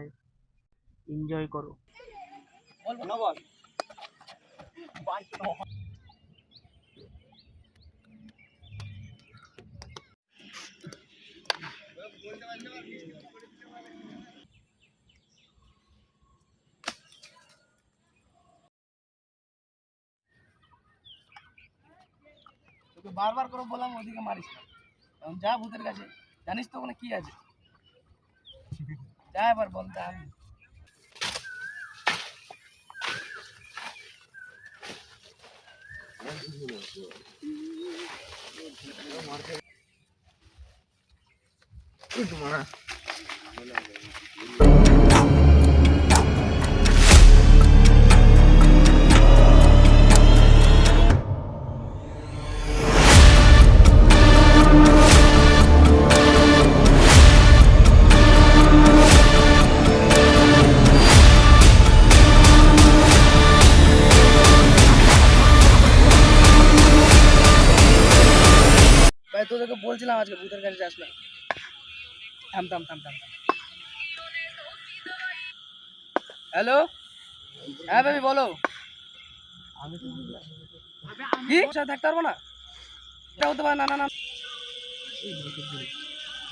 সবাই এনজয় করো। তোকে বারবার করে বললাম ওদিকে মারিস না, এখন যা ভূতের কাছে, জানিস তো ওখানে কি আছে, যা এবার বল যা। ভাই তোদেরকে বলছিলাম আজকে ভূতের কাছে যাস না। থাম থাম থাম থাম। হ্যালো, হ্যাঁ বেবি বলো। আমি কি সাথে থাকতে পারবো না, এটা হতে পারে না। না না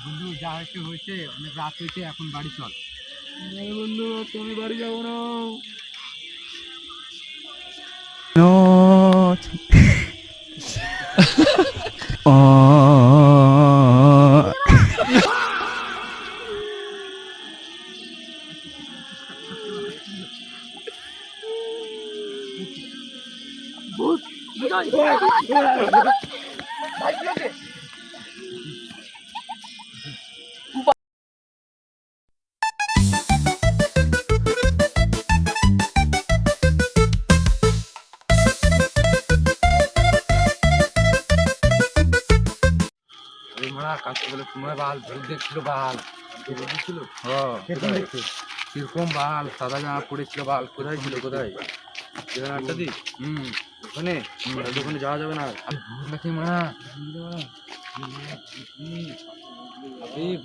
বন্ধু, যা হয়েছে হয়েছে, অনেক রাত হয়েছে, এখন বাড়ি চল। বন্ধু তুমি বাড়ি যাবো না। কাছে বলে তোমার বাল ভূত দেখছিল, বাল দেখছিল। কিরকম বাল, সাদা জামা পড়েছিল, বাল কোথায় ছিল, কোথায় ওখানে ওখানে যাওয়া যাবে না। ভূত নাকি মারা,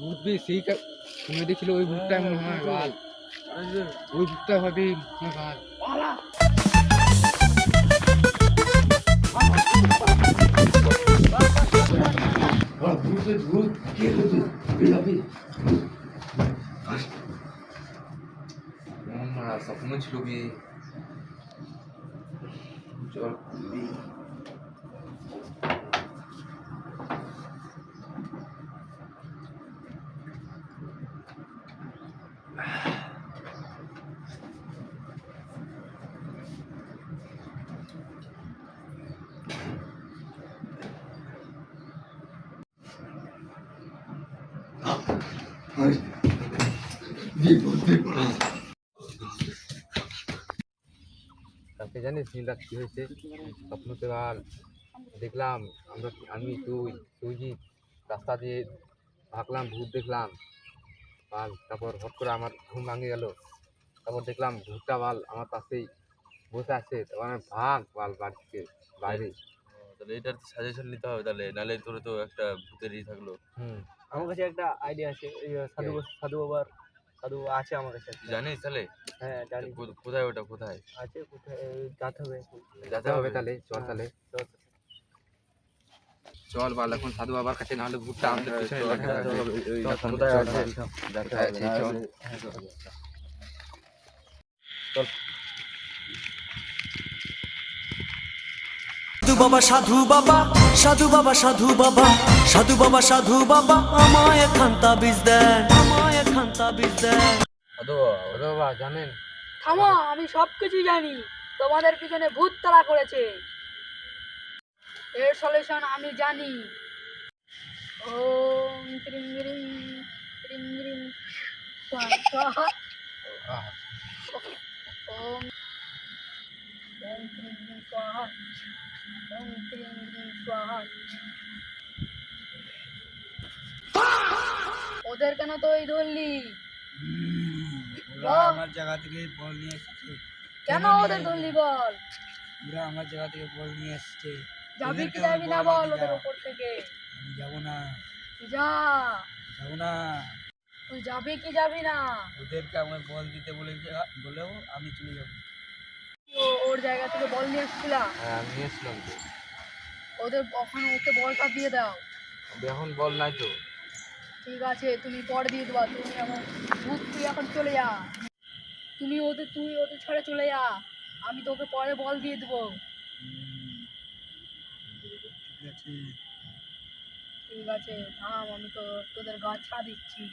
ভূত সেই তুমি দেখছিল, ওই ভূতটা মনে হয় বাল, ওই ভূতটা হবে বাল। স্বপ্ন ছিল কি চল কালকে জানিস নীল রাত কি হয়েছে? স্বপ্নতে বাল দেখলাম আমি তুই রাস্তা দিয়ে ভাগলাম, ভূত দেখলাম বাল। তারপর হট করে আমার ঘুম ভাঙে গেল, তারপর দেখলাম ভূতটা বাল আমার পাশেই বসে আছে। তারপর আমি ভাগ বাল বাড়ি থেকে বাইরে। তাহলে এটার সাজেশন নিতে হবে তাহলে, নাহলে তোর তো একটা ভূতের থাকলো। আমার কাছে একটা আইডিয়া আছে, সাধু বাবার সাধু আছে আমার কাছে। জানিস তাহলে? হ্যাঁ জানি। কোথায় ওটা, কোথায় আছে? কোথায় যেতে হবে তাহলে? চল তাহলে চল বাল এখন সাধু বাবার কাছে, নাহলে ভূতটা আমাদের পিছনে লাগবে। সাধু বাবা সাধু বাবা সাধু বাবা সাধু বাবা সাধু বাবা আমায় খান্তা বীজ দেন, আমায় খান্তা বীজ দেন। সাধু বাবা জানেন? থামো, আমি সবকিছু জানি। তোমাদের পিছনে ভূত তাড়া করেছে, এর সলিউশন আমি জানি। ওম ত্রিং ত্রিং ত্রিং ত্রিং স্বাহা। ওম ওম ত্রিং ত্রিং স্বাহা, ওম ত্রিং ত্রিং স্বাহা। ওদের কেন তুই ধরলি? আমার জায়গা থেকে বল নিয়ে এসেছে। কেন ওদের ধরলি বল? ওরা আমার জায়গা থেকে বল নিয়ে এসেছে। যাবি কি যাবি না বল ওদের উপর থেকে? আমি যাবো না, যা। যাবো না। তুই যাবি কি যাবি না? ওদেরকে আমার বল দিতে বলেও আমি চলে যাবো। ওর জায়গা থেকে বল নিয়ে এসেছিলাম, হ্যাঁ আমি নিয়ে এসলাম তো। ওকে বলটা দিয়ে দাও। এখন বল নাই তো। ঠিক আছে, তুমি পরে দিয়ে দেবা। তুমি এখন ভূত, তুই এখন চলে যা। তুই ওদের ছেড়ে চলে যা, আমি তোকে পরে বল দিয়ে দেবো। ঠিক আছে। ঠিক আছে, থাম, আমি তো তোদের গা ছা দিচ্ছি।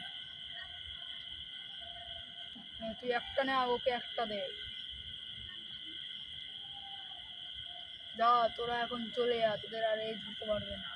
তুই একটা নে, ওকে একটা দে। যা, তোরা এখন চলে যা, তোদের আর এই ধরতে পারবে না।